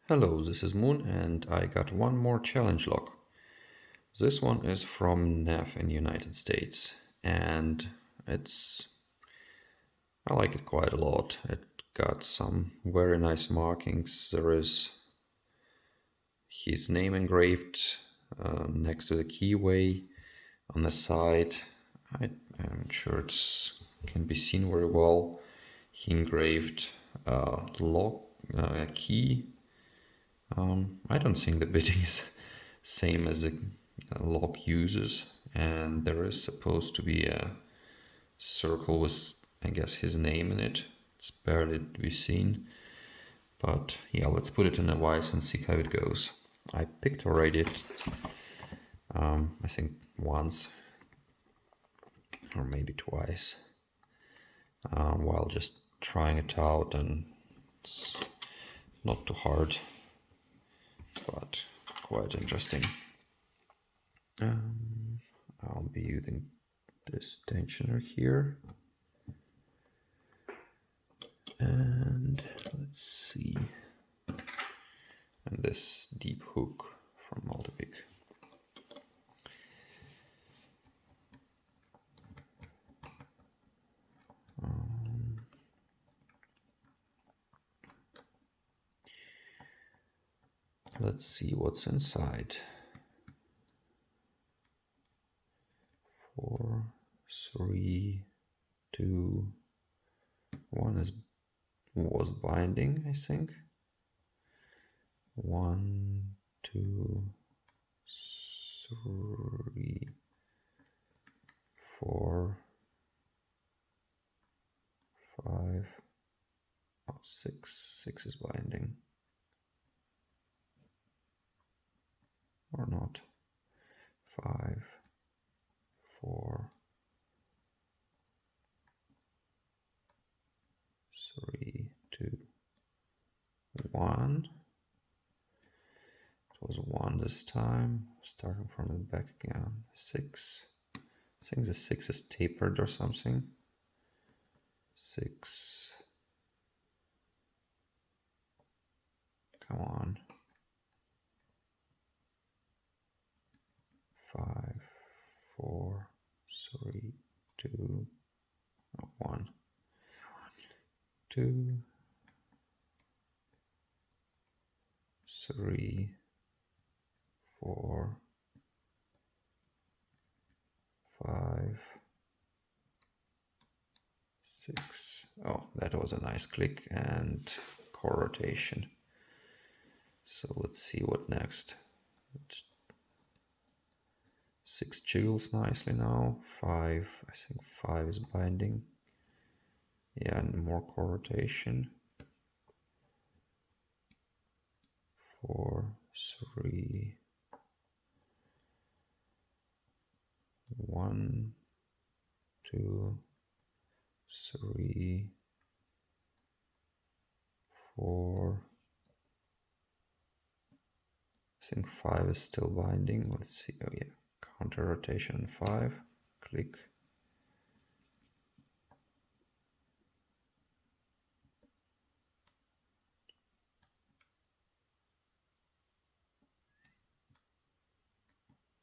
Hello, this is Moon and I got one more challenge log. This one is from Neph in the United States and I like it quite a lot. It got some very nice markings. There is his name engraved next to the keyway on the side. I'm sure it can be seen very well. He engraved a a key. I don't think the bidding is same as the lock uses, and there is supposed to be a circle with, I guess, his name in it. It's barely to be seen, but yeah, let's put it in a vise and see how it goes. I picked already, I think once or maybe twice, while just trying it out, and it's not too hard, but quite interesting. I'll be using this tensioner here, and let's see, and this deep hook from Multipick. Let's see what's inside. 4, 3, 2, 1 was binding, I think. 1, 2, 3, 4, 5, 6. 6 is binding. Or not. 5, 4, 3, 2, 1. It was 1 this time. Starting from the back again. 6. I think the 6 is tapered or something. 6. Come on. 5, 4, 3, 2, 1. 2, 3, 4, 5, 6. Oh, that was a nice click and core rotation. So let's see what next. 6 jiggles nicely now. 5, I think 5 is binding. Yeah, and more core rotation. 4, 3, 1, 2, 3, 4. I think 5 is still binding. Let's see. Oh yeah, counter rotation 5. Click.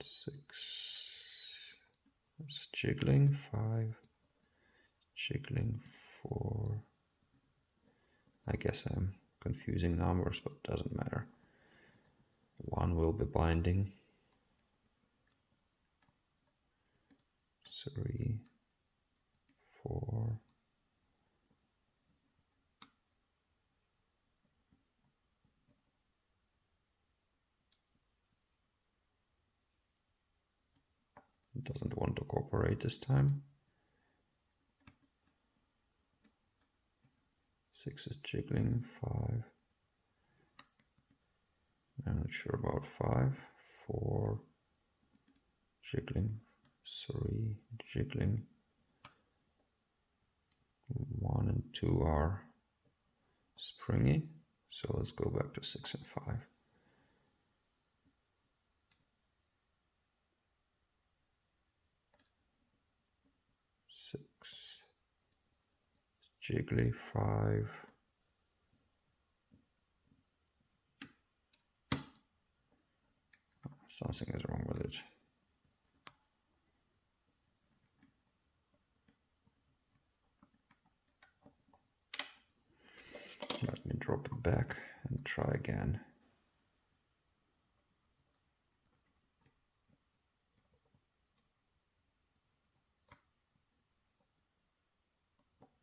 Six. It's jiggling. 5. Jiggling 4. I guess I'm confusing numbers, but it doesn't matter. 1 will be binding. 3, 4. It doesn't want to cooperate this time. 6 is jiggling. 5. I'm not sure about 5. 4. Jiggling. 3. Jiggling. 1 and 2 are springy. So let's go back to 6 and 5. 6. Jiggly. 5. Something is wrong with it. Let me drop it back and try again.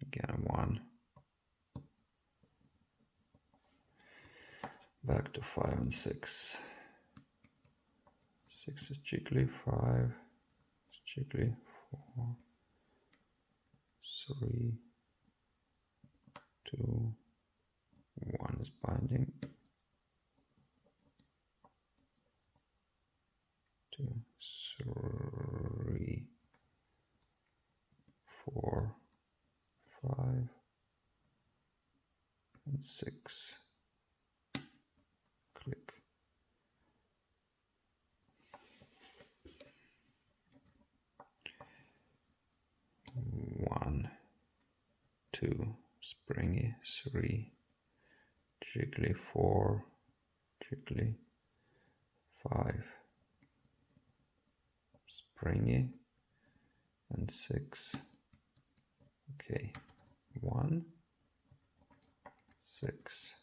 Again, 1. Back to 5 and 6. 6 is jiggly, 5 is jiggly, 4, 3, 2, 1 is binding. 2, 3, 4, 5, and 6. Click. One, 2, springy, 3, jiggly, 4, jiggly, 5, springy, and 6. Okay, 1, 6.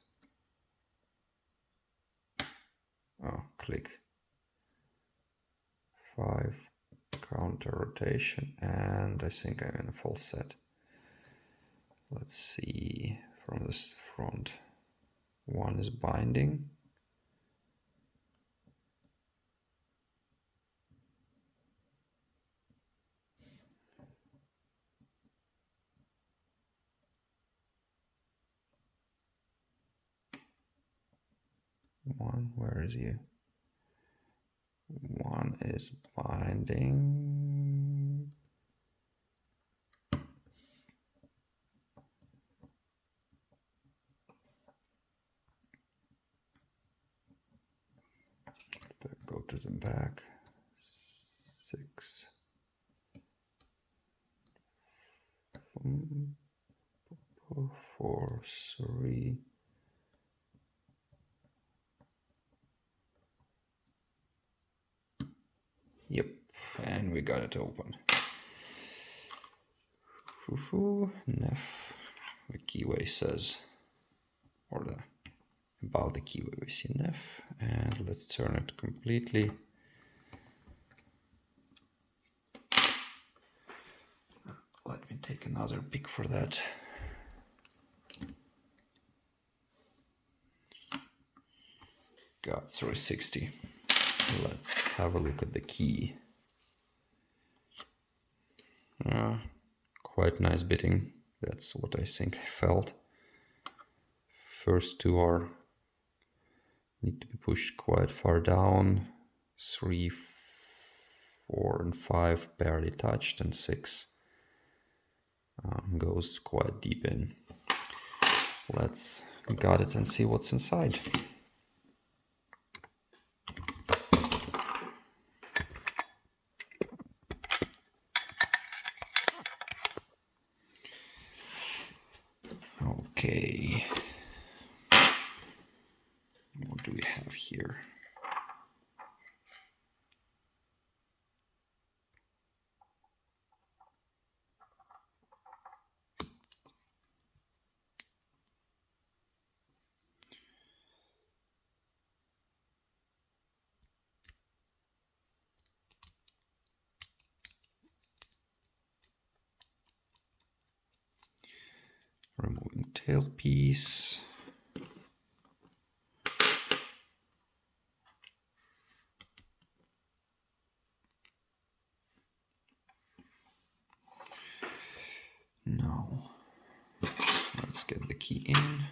Oh, click. 5, counter rotation, and I think I'm in a full set. Let's see from this front. 1 is binding. One, where is he? 1 is binding. Go to the back. 6. 4, 3. Yep, and we got it open. Neph, the keyway says, or about the keyway we see Neph, and let's turn it completely. Let me take another pick for that. Got 360. Let's have a look at the key. Quite nice bitting. That's what I think I felt. First 2 are need to be pushed quite far down. 3, 4, and 5 barely touched, and 6 goes quite deep in. Let's gut it and see what's inside. Okay, what do we have here? Removing tailpiece. Now, let's get the key in.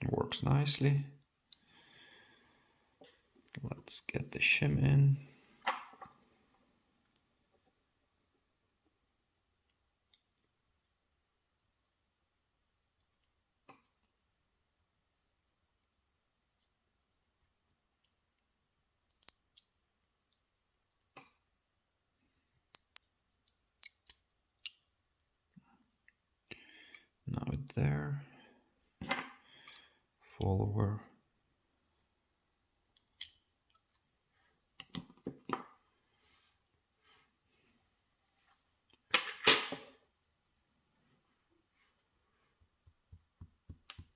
Works nicely. Let's get the shim in. Now it's there. follower.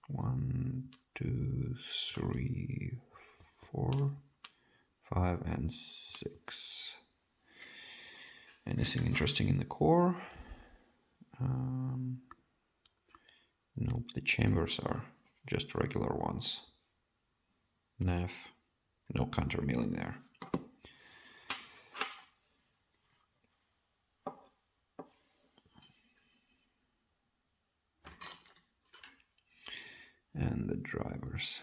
One, 2, 3, 4, 5, and 6. Anything interesting in the core? Nope, the chambers are just regular ones. Neph, no countermilling there. And the drivers.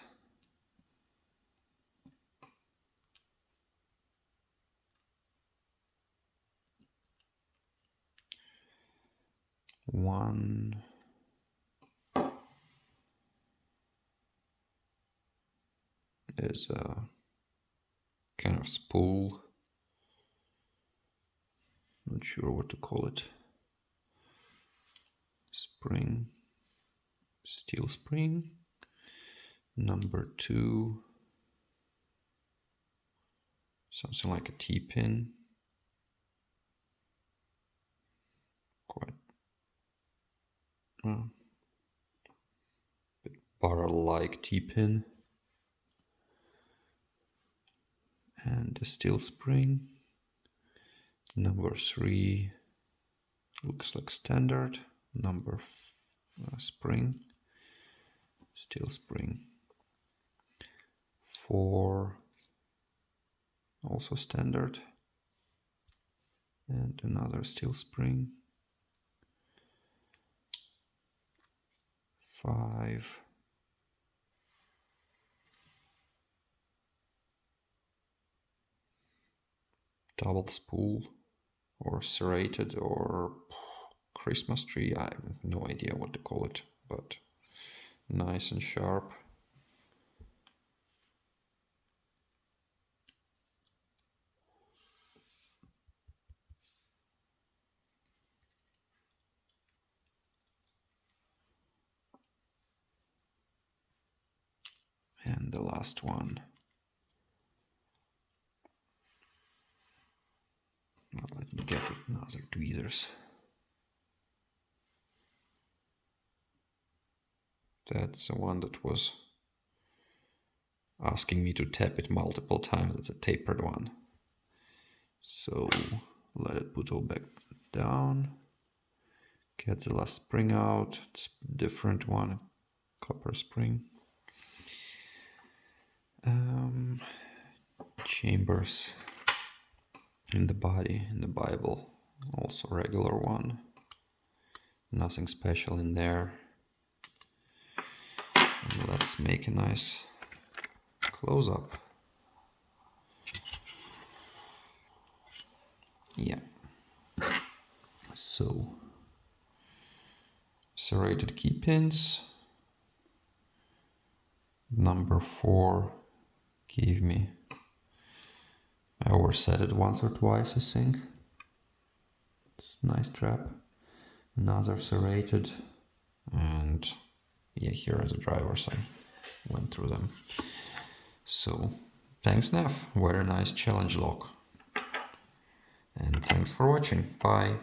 One is a kind of spool. Not sure what to call it. Spring, steel spring. Number 2, something like a T-pin. Quite bit barrel-like T-pin. And a steel spring. Number 3 looks like standard. Number spring, steel spring. 4 also standard. And another steel spring. 5 double spool or serrated or Christmas tree. I have no idea what to call it, but nice and sharp. And the last one. Well, let me get another tweezers. That's the one that was asking me to tap it multiple times. It's a tapered one. So let it put all back down. Get the last spring out. It's a different one, copper spring. Chambers in the body, in the Bible, also regular one. Nothing special in there. And let's make a nice close-up. Yeah. So, serrated key pins. Number 4 gave me, I overset it once or twice, I think. It's a nice trap. Another serrated, and yeah, here are the drivers. I went through them. So thanks, Neph. Very nice challenge log. And thanks for watching. Bye.